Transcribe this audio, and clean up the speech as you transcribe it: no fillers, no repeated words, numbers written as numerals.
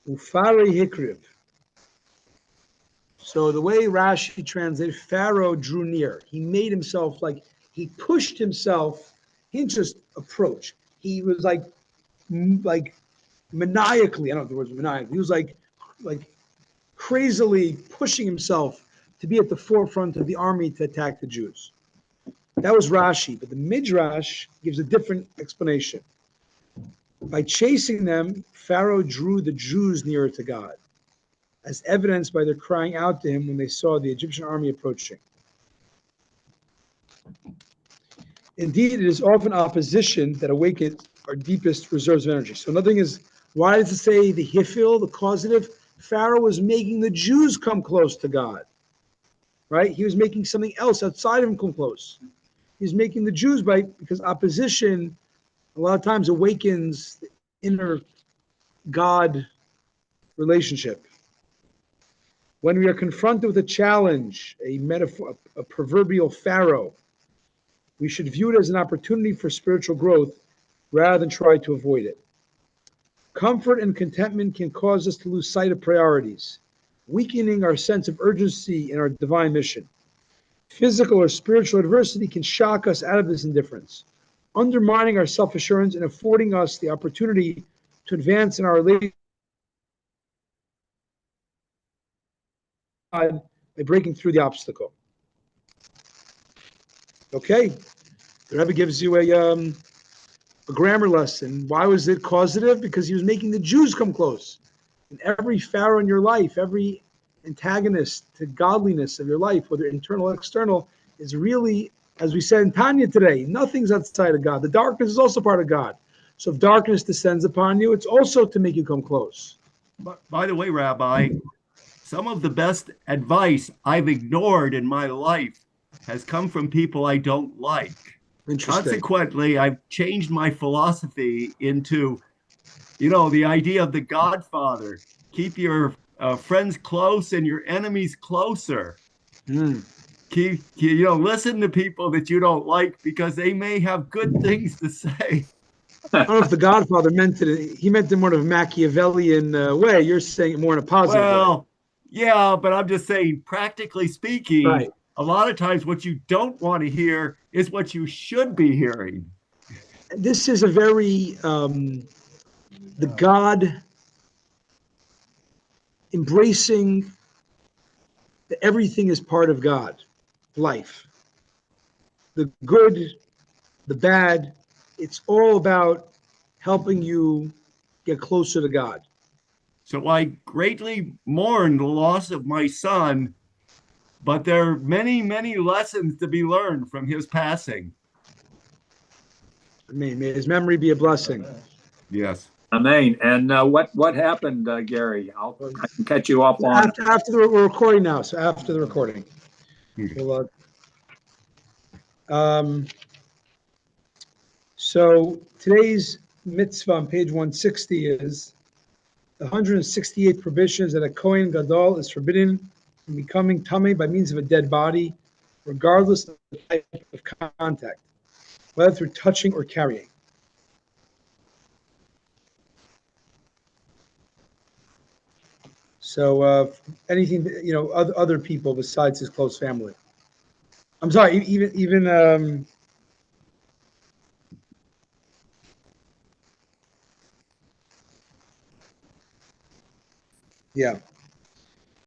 Ufare hikriv. So the way Rashi translates, Pharaoh drew near. He made himself he pushed himself. He didn't just approach. He was like maniacally. I don't know if the word was maniacal. He was like crazily pushing himself to be at the forefront of the army to attack the Jews. That was Rashi, but the Midrash gives a different explanation. By chasing them, Pharaoh drew the Jews nearer to God, as evidenced by their crying out to him when they saw the Egyptian army approaching. Indeed, it is often opposition that awakens our deepest reserves of energy. So another thing is, why does it say the hifil, the causative? Pharaoh was making the Jews come close to God, right? He was making something else outside of him come close. He's making the Jews, because opposition a lot of times awakens the inner God relationship. When we are confronted with a challenge, a metaphor, a proverbial Pharaoh, we should view it as an opportunity for spiritual growth rather than try to avoid it. Comfort and contentment can cause us to lose sight of priorities, weakening our sense of urgency in our divine mission. Physical or spiritual adversity can shock us out of this indifference, undermining our self-assurance and affording us the opportunity to advance in our relationship by breaking through the obstacle. Okay, the Rabbi gives you a grammar lesson. Why was it causative? Because he was making the Jews come close. And every Pharaoh in your life, every antagonist to godliness of your life, whether internal or external, is really, as we said in Tanya today, nothing's outside of God. The darkness is also part of God. So if darkness descends upon you, it's also to make you come close. By the way, Rabbi, some of the best advice I've ignored in my life has come from people I don't like. Consequently, I've changed my philosophy into, the idea of the Godfather. Keep your friends close and your enemies closer. Listen to people that you don't like because they may have good things to say. I don't know if the Godfather meant it. He meant it more of a Machiavellian way. You're saying it more in a positive way. Yeah, but I'm just saying, practically speaking, right. A lot of times what you don't want to hear is what you should be hearing. This is a very, the God embracing that everything is part of God, life. The good, the bad, it's all about helping you get closer to God. So I greatly mourn the loss of my son, but there are many, many lessons to be learned from his passing. May his memory be a blessing. Yes. Amen. And what happened, Gary? I can catch you up on after we're recording now. So after the recording, we'll, so today's mitzvah on page 160 is the 168 prohibitions that a Kohen Gadol is forbidden from becoming tamei by means of a dead body, regardless of the type of contact, whether through touching or carrying. So anything, other people besides his close family. I'm sorry, even yeah.